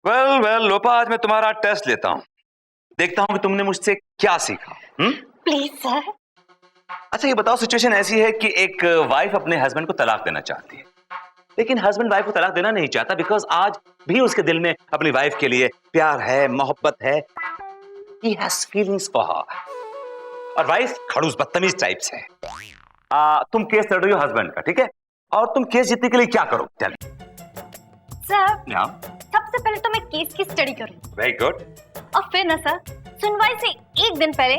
Well लोपा, आज मैं तुम्हारा टेस्ट लेता हूँ, देखता हूँ कि तुमने मुझसे क्या सीखा। Please sir. अच्छा ये बताओ, सिचुएशन ऐसी है कि एक वाइफ अपने हस्बैंड को तलाक देना चाहती है, लेकिन हस्बैंड वाइफ को तलाक देना नहीं चाहता बिकॉज आज भी उसके दिल में अपनी वाइफ के लिए प्यार है, मोहब्बत है। He has feelings for her। और वाइफ खड़ूस बदतमीज टाइप से है। तुम केस लड़ रही हो हस्बैंड का, ठीक है, और तुम केस जीतने के लिए क्या करो? टेल सर, मी। सबसे पहले तो मैं केस की स्टडी करूँ। Very good. और फिर ना सर, सुनवाई से एक दिन पहले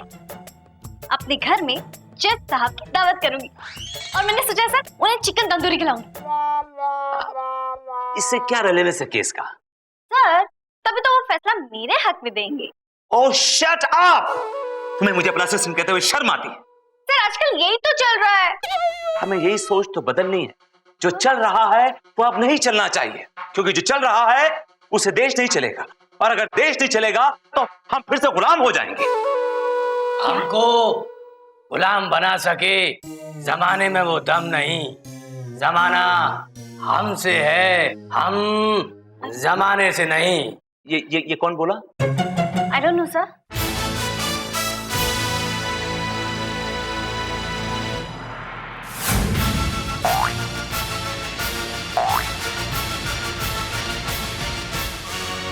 अपने घर में जज साहब की दावत करूंगी, और मैंने सोचा सर उन्हें चिकन तंदूरी खिलाऊंगी। इससे क्या रेलेवेंस है केस का? सर तभी तो वो फैसला मेरे हक में देंगे। ओह शट अप! तुम्हें मुझे अपना असिस्टेंट कहते हुए शर्म आती है? सर आजकल यही तो चल रहा है। हमें यही सोच तो बदलनी है। जो चल रहा है वो अब नहीं चलना चाहिए, क्योंकि जो चल रहा है उसे देश नहीं चलेगा, और अगर देश नहीं चलेगा तो हम फिर से गुलाम हो जाएंगे। हमको गुलाम बना सके जमाने में वो दम नहीं। जमाना हमसे है, हम जमाने से नहीं। ये कौन बोला? I don't know sir.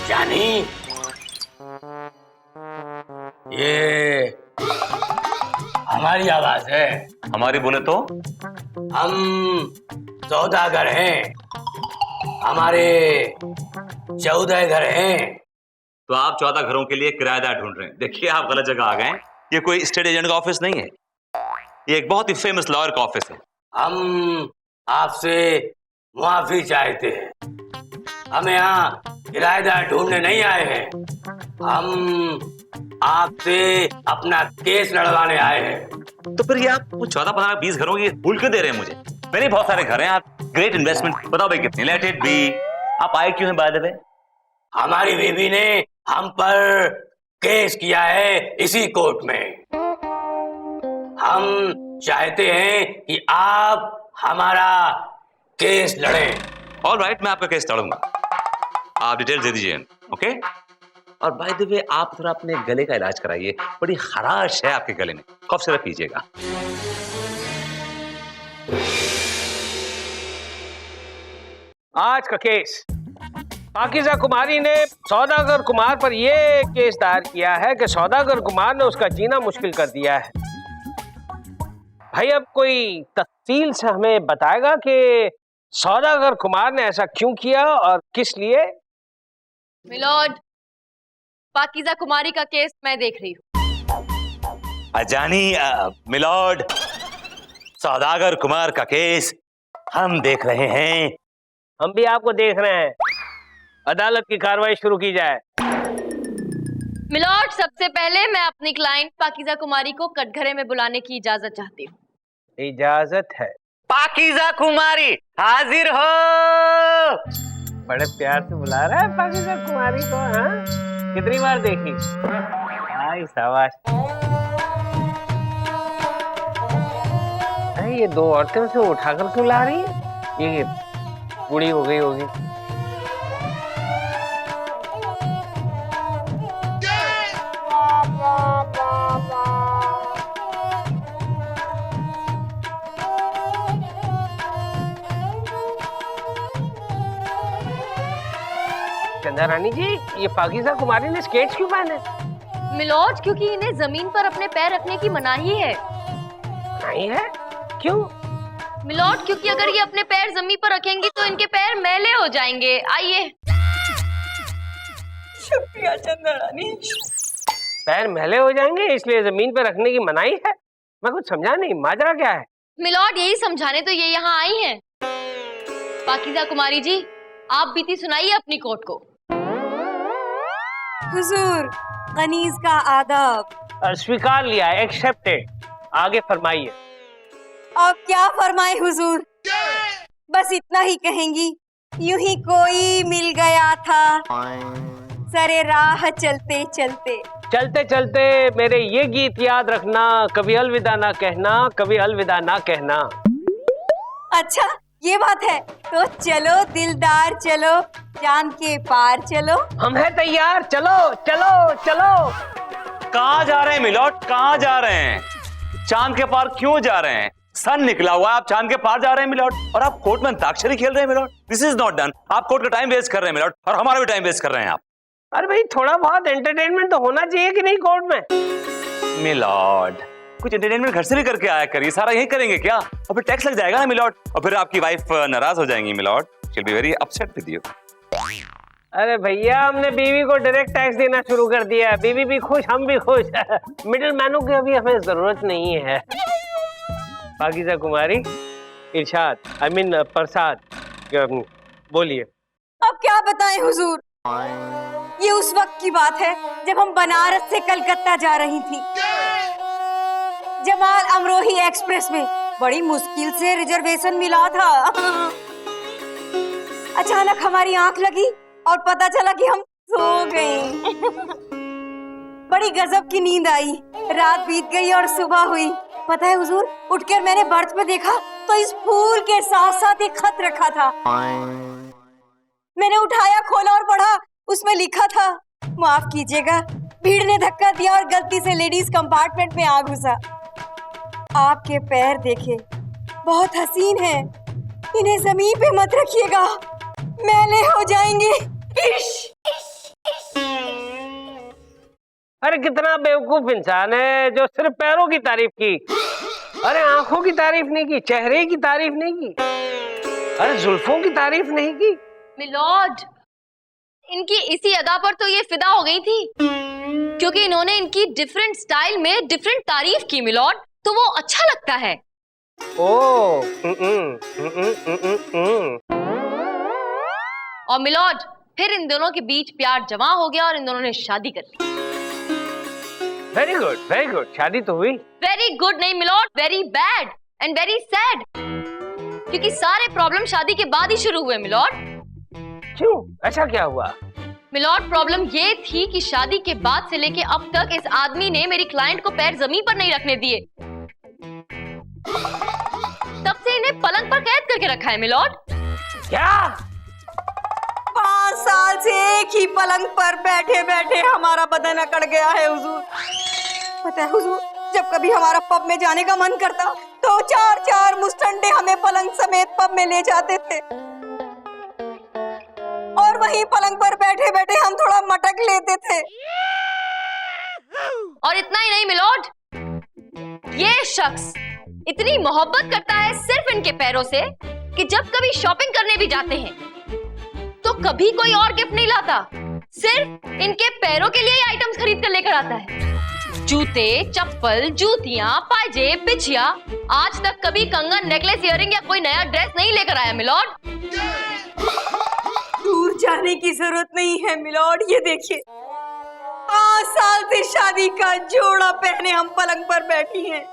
जानी, ये हमारी आवाज है। हमारी बोले तो? हम सौदागर हैं, हमारे 14 घर हैं। तो आप 14 घरों के लिए किराएदार ढूंढ रहे हैं। देखिए आप गलत जगह आ गए हैं। ये कोई स्टेट एजेंट का ऑफिस नहीं है, ये एक बहुत ही फेमस लॉयर का ऑफिस है। हम आपसे मुआफी चाहते हैं। हम यहाँ किराएदार ढूंढने नहीं आए हैं, हम आपसे अपना केस लड़वाने आए हैं। तो फिर ये आप 14, 15, 20 घरों की भूल क्यों दे रहे हैं मुझे? मेरे बहुत सारे घर हैं, आप ग्रेट इन्वेस्टमेंट, बताओ भाई कितनी? Let it be. आप आए क्यों हैं बाय द वे? हमारी बीवी ने हम पर केस किया है इसी कोर्ट में। हम चाहते हैं कि आप हमारा केस लड़ें। ऑलराइट, मैं आपका केस लड़ूंगा। आप डिटेल्स दे दीजिए, ओके? और बाय द वे आप थोड़ा अपने गले का इलाज कराइए, बड़ी खराश है आपके गले में, कफ सिरप पीजिएगा। आज का केस, पाकीज़ा कुमारी ने सौदागर कुमार पर यह केस दायर किया है कि सौदागर कुमार ने उसका जीना मुश्किल कर दिया है। भाई अब कोई तफसील से हमें बताएगा कि सौदागर कुमार ने ऐसा क्यों किया और किस लिए? मिलॉर्ड, पाकीज़ा कुमारी का केस मैं देख रही हूँ। अजानी मिलॉर्ड, सौदागर कुमार का केस हम देख रहे हैं। हम भी आपको देख रहे हैं। अदालत की कार्रवाई शुरू की जाए। मिलॉर्ड, सबसे पहले मैं अपनी क्लाइंट पाकीज़ा कुमारी को कटघरे में बुलाने की इजाजत चाहती हूँ। इजाजत है। पाकीज़ा कुमारी हाजिर हो। बड़े प्यार से बुला रहा है पाकीज़ा कुमारी को। हाँ, कितनी बार देखी? आई शाबाश। अरे ये दो औरतें से उठाकर क्यों ला रही है? ये बूढ़ी हो गई होगी। चंदा रानी जी, ये पाकीज़ा कुमारी ने स्केट्स क्यों पहने? मिलॉर्ड, क्योंकि इन्हें जमीन पर अपने पैर रखने की मनाही है। नहीं है? क्यों? मिलॉर्ड, क्योंकि अगर ये अपने पैर जमीन पर रखेंगी तो इनके पैर मैले हो जाएंगे। आइए। शुक्रिया चंदा रानी। पैर मैले हो जाएंगे इसलिए जमीन पर रखने की मनाही है? मैं कुछ समझा नहीं, माजरा क्या है? मिलॉर्ड, यही समझाने तो ये यहाँ आई हैं। पाकीज़ा कुमारी जी, आप बीती सुनाइए अपनी कोर्ट को। हुजूर, कनीज का आदाब। स्वीकार लिया, एक्सेप्टेड। आगे फरमाइए। अब क्या फरमाए हुजूर, बस इतना ही कहेंगी। यूं ही कोई मिल गया था सरे राह चलते चलते। चलते चलते मेरे ये गीत याद रखना, कभी अलविदा ना कहना, कभी अलविदा ना कहना। अच्छा, ये बात है तो चलो दिलदार, चलो चांद के पार चलो। हम हैं तैयार, चलो चलो चलो। कहाँ जा रहे हैं मिलॉर्ड, कहाँ जा रहे हैं? चांद के पार क्यों जा रहे हैं? सन निकला हुआ है, आप चांद के पार जा रहे हैं मिलॉर्ड, और आप कोर्ट में अंताक्षरी खेल रहे हैं milord. This is not done. आप कोर्ट का टाइम वेस्ट कर रहे हैं मिलॉर्ड, और हमारा भी टाइम वेस्ट कर रहे हैं आप। अरे भाई, थोड़ा बहुत एंटरटेनमेंट तो होना चाहिए कि नहीं कोर्ट में? मिलॉर्ड, कुछ एंटरटेनमेंट घर से भी करके आया करिए। सारा यही करेंगे क्या? और फिर टैक्स लग जाएगा ना मिलॉर्ड, और फिर आपकी वाइफ नाराज हो जाएंगी milord. She will be very upset with you. अरे भैया, हमने बीवी को डायरेक्ट टैक्स देना शुरू कर दिया है। बीवी भी खुश, हम भी खुश। मिडिल मैनों की अभी हमें जरूरत नहीं है। पाकीज़ा कुमारी, इरशाद, आई मीन प्रसाद, बोलिए। अब क्या बताएं हुजूर, ये उस वक्त की बात है जब हम बनारस से कलकत्ता जा रही थी। जमाल अमरोही एक्सप्रेस में बड़ी मुश्किल से रिजर्वेशन मिला था। अचानक हमारी आंख लगी और पता चला कि हम सो गए। बड़ी गजब की नींद आई, रात बीत गई और सुबह हुई। पता है हुजूर, उठकर मैंने बर्थ पे देखा तो इस फूल के साथ साथ एक खत रखा था। मैंने उठाया, खोला और पढ़ा। उसमें लिखा था, माफ कीजिएगा, भीड़ ने धक्का दिया और गलती से लेडीज कंपार्टमेंट में आ घुसा। आपके पैर देखे, बहुत हसीन है, इन्हें जमीन पे मत रखिएगा, मैले हो जाएंगे। अरे कितना बेवकूफ इंसान है जो सिर्फ पैरों की तारीफ की। अरे आंखों की तारीफ नहीं की, चेहरे की तारीफ नहीं की, अरे जुल्फों की तारीफ नहीं की। मिलॉर्ड, इनकी इसी अदा पर तो ये फिदा हो गई थी, क्योंकि इन्होंने इनकी डिफरेंट स्टाइल में डिफरेंट तारीफ की मिलॉर्ड, तो वो अच्छा लगता है। और मिलॉर्ड, फिर इन दोनों के बीच प्यार जमा हो गया और इन दोनों ने शादी कर ली। Very good, very good. शादी तो हुई। वेरी गुड नहीं milord, very bad and very sad, क्योंकि सारे प्रॉब्लम शादी के बाद ही शुरू हुए मिलॉर्ड। क्यों, ऐसा क्या हुआ? मिलॉर्ड, प्रॉब्लम ये थी कि शादी के बाद से लेके अब तक इस आदमी ने मेरी क्लाइंट को पैर जमीन पर नहीं रखने दिए। तब से इन्हें पलंग पर कैद करके रखा है मिलॉर्ड। क्या? 5 साल से एक ही पलंग पर बैठे बैठे हमारा बदन अकड़ गया है हुजूर। पता है हुजूर, जब कभी हमारा पब में जाने का मन करता तो 4-4 मुस्टंडे हमें पलंग समेत पब में ले जाते थे, और वहीं पलंग पर बैठे बैठे हम थोड़ा मटक लेते थे। और इतना ही नहीं मिलॉर्ड, ये शख्स इतनी मोहब्बत करता है सिर्फ इनके पैरों से कि जब कभी शॉपिंग करने भी जाते हैं तो कभी कोई और गिफ्ट नहीं लाता, सिर्फ इनके पैरों के लिए आइटम्स खरीद कर लेकर आता है। जूते, चप्पल, जूतियां, पायजेब, बिछिया, आज तक कभी कंगन, नेकलेस, इयररिंग या कोई नया ड्रेस नहीं लेकर आया मिलॉर्ड। दूर जाने की जरूरत नहीं है मिलॉर्ड, ये देखिए 5 साल से शादी का जोड़ा पहने हम पलंग पर बैठी हैं।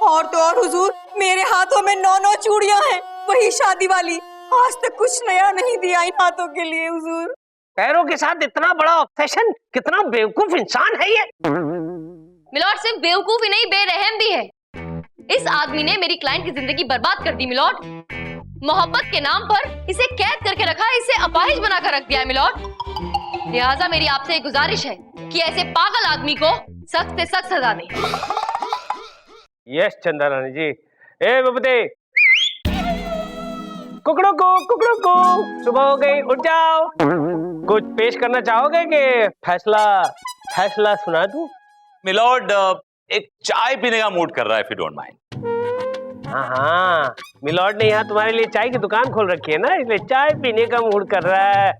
और तो और हुजूर, मेरे हाथों में 9 चूड़ियां हैं, वही शादी वाली। आज तक कुछ नया नहीं दिया इन हाथों के लिए हुजूर। पैरों के साथ इतना बड़ा ऑब्सेशन, कितना बेवकूफ इंसान है ये। मिलॉर्ड, सिर्फ बेवकूफ ही नहीं, बेरहम भी है। इस आदमी ने मेरी क्लाइंट की जिंदगी बर्बाद कर दी मिलॉर्ड। मोहब्बत के नाम पर इसे कैद करके रखा, इसे अपाहिज बनाकर रख दिया है मिलॉर्ड। लिहाजा मेरी आपसे एक गुजारिश है कि ऐसे पागल आदमी को सख्त से सख्त सजा दें। यस चंदा रानी जी। ए बबते, कुकड़ों को सुबह हो गई, उठ जाओ। कुछ पेश करना चाहोगे कि फैसला सुना दूं? मिलॉर्ड, एक चाय पीने का मूड कर रहा है, इफ यू डोंट माइंड। हाँ, मिलॉर्ड ने यहाँ तुम्हारे लिए चाय की दुकान खोल रखी है ना, इसलिए चाय पीने का मूड कर रहा है।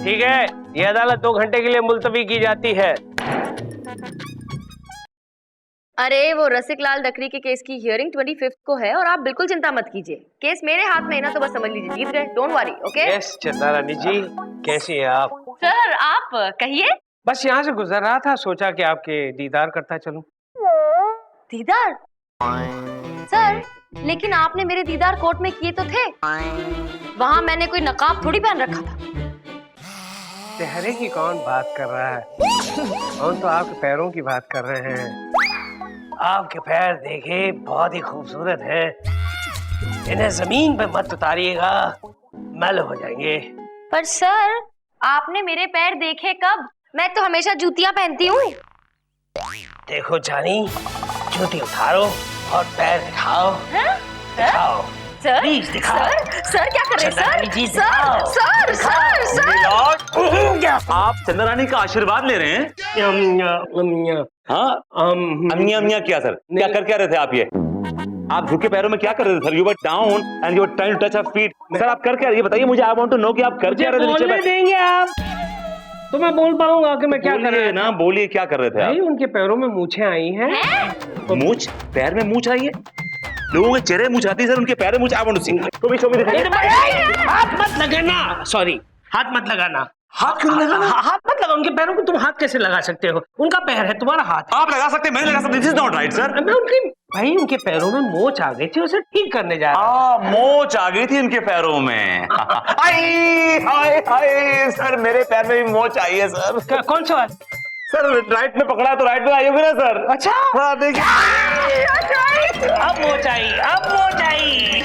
ठीक है, ये अदालत 2 घंटे के लिए मुलतवी की जाती है। अरे वो रसिक लाल डकरी के केस की हियरिंग 25 को है और आप बिल्कुल चिंता मत कीजिए। केस मेरे हाथ में है ना, तो बस समझ लीजिए जीत गए। Don't worry, okay? यस चंदा रानी जी, कैसी हैं आप? सर आप कहिए। बस यहाँ से गुजर रहा था, सोचा कि आपके दीदार करता चलूं। दीदार? सर, लेकिन आपने मेरे दीदार कोर्ट में किए तो थे, वहाँ मैंने कोई नकाब थोड़ी पहन रखा था। चेहरे की कौन बात कर रहा है, हम तो आपके पैरों की बात कर रहे हैं। आपके पैर देखे, बहुत ही खूबसूरत है। इन्हें जमीन पे मत उतारिएगा, मैल हो जाएंगे। पर सर, आपने मेरे पैर देखे कब? मैं तो हमेशा जूतियां पहनती हूँ। देखो जानी, जूती उतारो और पैर दिखाओ। दिखाओ सर, प्लीज दिखाओ। सर क्या कर रहे हैं Chandrani ji, sir? Sir, sir, sir, milord, आप चंद्रानी का आशीर्वाद ले रहे हैं? हाँ, अमिया अमिया क्या सर? क्या रहे थे आप ये? आप झुके पैरों में क्या कर रहे थे sir? You were down and you were trying to touch a feet. Sir आप कर क्या रहे? ये बताइए मुझे, आई वांट टू नो कि आप कर क्या रहे थे नीचे बोलने देंगे आप तो मैं बोल पाऊंगा कि मैं क्या कर रहा ना? बोलिए क्या कर रहे थे भाई? आप? उनके पैरों में मूछें आई हैं। मूछ? पैर में मूछ आई है? लोगों के चेहरे मूछ आती है सर, उनके पैर में मूछ। I want to see. Show me दिखाइए। हाथ मत लगाना, सॉरी, हाथ मत लगाना। हाथ क्यों लगाना? हाथ मत लगाओ उनके पैरों को। तुम हाथ कैसे लगा सकते हो? उनका पैर है, तुम्हारा हाथ है। आप लगा सकते हैं, मैं नहीं लगा सकता। This is not right sir. मैं उनकी, भाई उनके पैरों में मोच आ गई थी, उसे ठीक करने जा रहा हूं। मोच आ गई थी उनके पैरों में। आई हाय हाय सर, मेरे पैर में भी मोच आई है सर। कौन सा वाला? सर राइट में पकड़ा है तो राइट में आई होगी ना सर? अच्छा, हाँ देखिए। अब मोच आई, अब मोच आई।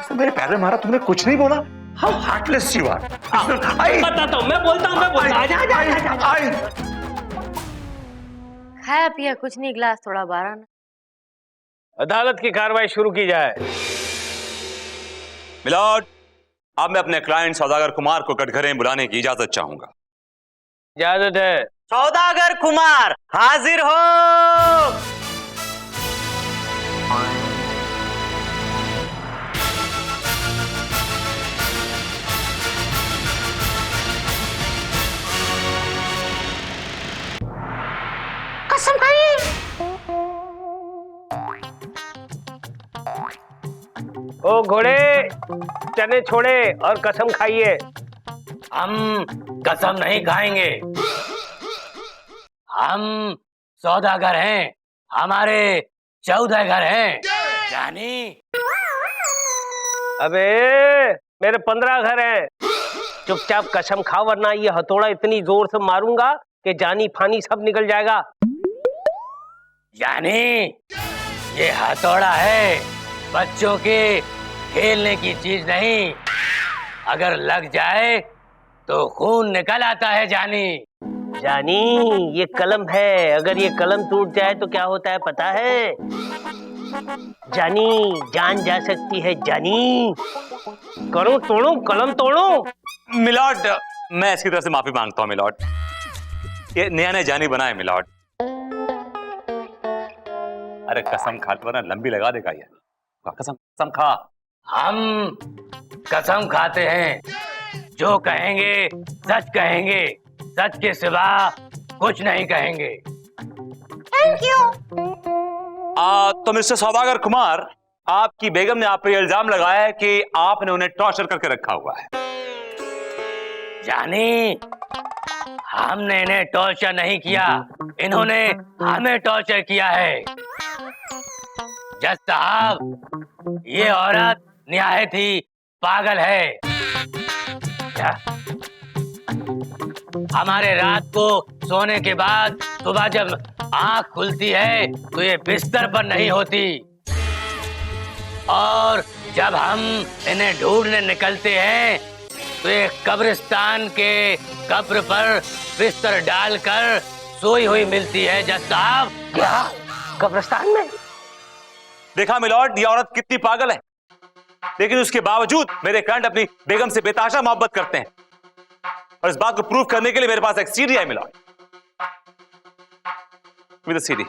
सर मेरे पैर में मारा, तुमने कुछ नहीं बोला? How heartless you are. बताता हूँ, मैं बोलता हूँ। आई खाया पिया कुछ नहीं, गिलास थोड़ा बारह ना। अदालत की कार्रवाई शुरू की जाए। मिलॉर्ड, अब मैं अपने क्लाइंट सौदागर कुमार को कटघरे में बुलाने की इजाजत चाहूंगा। इजाजत है। सौदागर कुमार हाजिर हो। कसम खाइए। ओ घोड़े, चने छोड़े और कसम खाइए। हम कसम नहीं खाएंगे, हम सौदागर हैं, हमारे 14 घर हैं। जानी? अबे मेरे 15 घर हैं। चुपचाप कसम खा, वरना ये हथौड़ा इतनी जोर से मारूंगा कि जानी फानी सब निकल जाएगा। जानी, ये हथौड़ा है, बच्चों के खेलने की चीज नहीं। अगर लग जाए तो खून निकल आता है। जानी? जानी, ये कलम है, अगर ये कलम टूट जाए तो क्या होता है पता है? जानी, जान जा सकती है। जानी, करूं तोड़ूं, कलम तोड़ूं? मिलॉर्ड, मैं इसकी तरफ से माफी मांगता हूँ मिलॉर्ड। ये नया नया जानी बना है मिलॉर्ड। अरे कसम खा, वरना लंबी लगा देगा ये। कसम कसम खा। हम कसम खाते हैं, जो कहेंगे सच कहेंगे, सच के सिवा कुछ नहीं कहेंगे। Thank you. तो मिस्टर सौदागर कुमार, आपकी बेगम ने आप पर इल्जाम लगाया है कि आपने उन्हें टॉर्चर करके रखा हुआ है। जानी, हमने इन्हें टॉर्चर नहीं किया, इन्होंने हमें टॉर्चर किया है। जज साहब, ये औरत निहायत ही पागल है। क्या? हमारे रात को सोने के बाद सुबह जब आंख खुलती है तो ये बिस्तर पर नहीं होती, और जब हम इन्हें ढूंढने निकलते हैं तो ये कब्रिस्तान के कब्र पर बिस्तर डालकर सोई हुई मिलती है। जज साहब, क्या कब्रिस्तान में? देखा मिलॉर्ड, ये औरत कितनी पागल है, लेकिन उसके बावजूद मेरे क्लाइंट अपनी बेगम से बेतहाशा मोहब्बत करते हैं, और इस बात को प्रूव करने के लिए मेरे पास एक सीडी है मिलॉर्ड। With CD.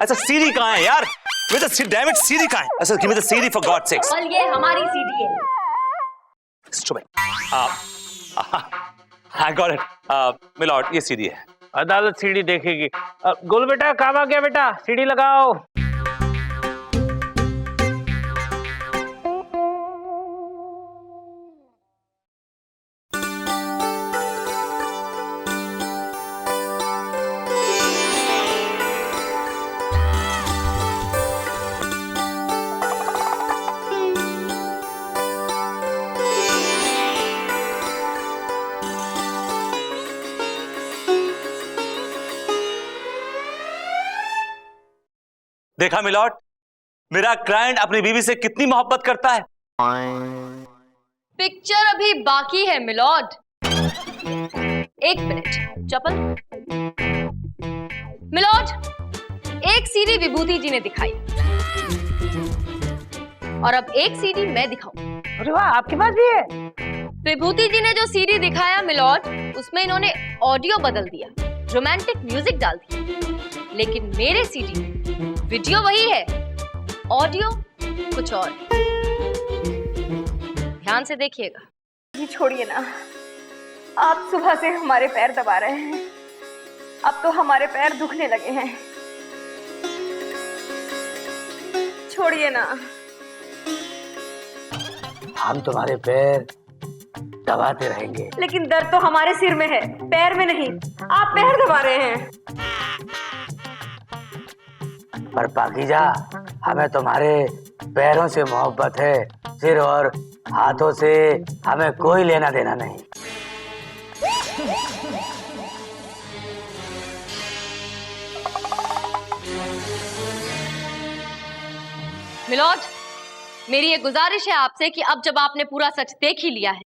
ऐसा सीडी कहां है यार? विद डैम इट, सीडी कहां है? ऐसा give me the CD for God sex. और ये हमारी सीडी है। आई गॉट इट मिलॉर्ड, ये सीडी है। अदालत सीडी देखेगी। गोल बेटा, काम आ गया बेटा, सीडी लगाओ। देखा मिलॉर्ड, मेरा क्लाइंट अपनी बीवी से कितनी मोहब्बत करता है। पिक्चर अभी बाकी है मिलॉर्ड। एक मिनट चपल। मिलॉर्ड, एक सीडी विभूति जी ने दिखाई और अब एक सीडी मैं दिखाऊं। अरे वाह, आपके पास भी है? विभूति जी ने जो सीडी दिखाया मिलॉर्ड, उसमें इन्होंने ऑडियो बदल दिया, रोमांटिक म्यूजिक डाल दिया। लेकिन मेरे सीडी वीडियो वही है, ऑडियो कुछ और। ध्यान से देखिएगा। जी छोड़िए ना, आप सुबह से हमारे पैर दबा रहे हैं, अब तो हमारे पैर दुखने लगे हैं। छोड़िए ना। हम तुम्हारे पैर दबाते रहेंगे। लेकिन दर्द तो हमारे सिर में है, पैर में नहीं। आप पैर दबा रहे हैं। पर पाकीजा, हमें तुम्हारे पैरों से मोहब्बत है, सिर और हाथों से हमें कोई लेना देना नहीं। मिलॉर्ड, मेरी ये गुजारिश है आपसे कि अब जब आपने पूरा सच देख ही लिया है,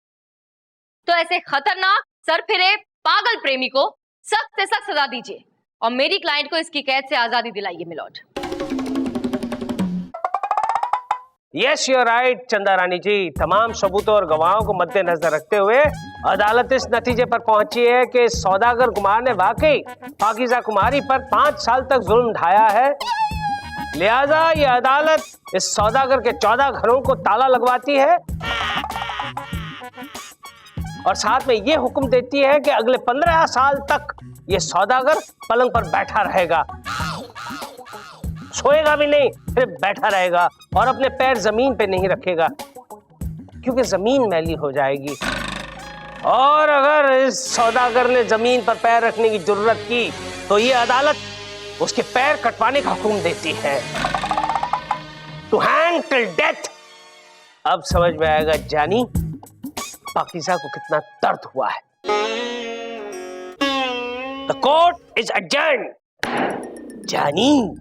तो ऐसे खतरनाक सरफिरे पागल प्रेमी को सख्त से सख्त सजा दीजिए और मेरी क्लाइंट को इसकी कैद से आजादी दिलाइए milord. Yes you are right Chandrani जी। तमाम सबूतों और गवाहों को मद्देनजर रखते हुए अदालत इस नतीजे पर पहुंची है कि सौदागर कुमार ने वाकई पाकीज़ा कुमारी पर 5 साल तक जुल्म ढाया है। लिहाजा ये अदालत इस सौदागर के 14 घरों को ताला लगवाती है और साथ में ये हुक्म देती है कि अगले 15 साल तक ये सौदागर पलंग पर बैठा रहेगा, सोएगा भी नहीं, सिर्फ बैठा रहेगा और अपने पैर जमीन पे नहीं रखेगा, क्योंकि जमीन मैली हो जाएगी। और अगर इस सौदागर ने जमीन पर पैर रखने की जरूरत की तो ये अदालत उसके पैर कटवाने का हुक्म देती है, टू हैंग टिल डेथ। अब समझ में आएगा जानी, पाकीज़ा को कितना दर्द हुआ है। The court is adjourned. जानी,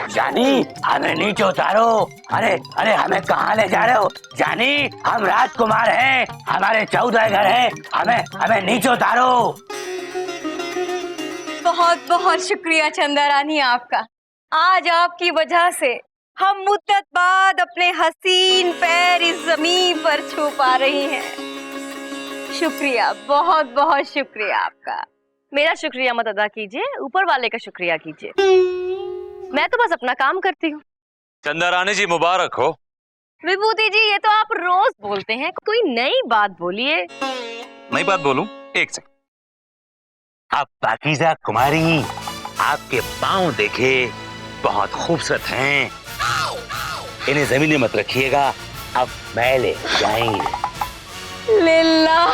जानी, हमें नीचे उतारो। अरे अरे, हमें कहाँ ले जा रहे हो? जानी, हम राजकुमार हैं, हमारे 14 घर हैं, हमें नीचे उतारो। बहुत बहुत शुक्रिया चंदा रानी आपका। आज आपकी वजह से हम मुद्दत बाद अपने हसीन पैर इस जमीन पर छू पा रही हैं। शुक्रिया, बहुत बहुत शुक्रिया आपका। मेरा शुक्रिया मत अदा कीजिए, ऊपर वाले का शुक्रिया कीजिए। मैं तो बस अपना काम करती हूँ। चंदा रानी जी मुबारक हो। विभूति जी, ये तो आप रोज बोलते हैं, कोई नई बात बोलिए। नई बात बोलूं? एक सेकंड। अब पाकीज़ा कुमारी, आपके पाँव देखे, बहुत खूबसूरत हैं, इन्हें जमीन में मत रखिएगा, अब मैले जाएंगे। लिल्ला।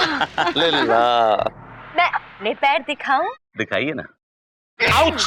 लिल्ला। मैं अपने पैर दिखाऊं? दिखाइए ना। आउच!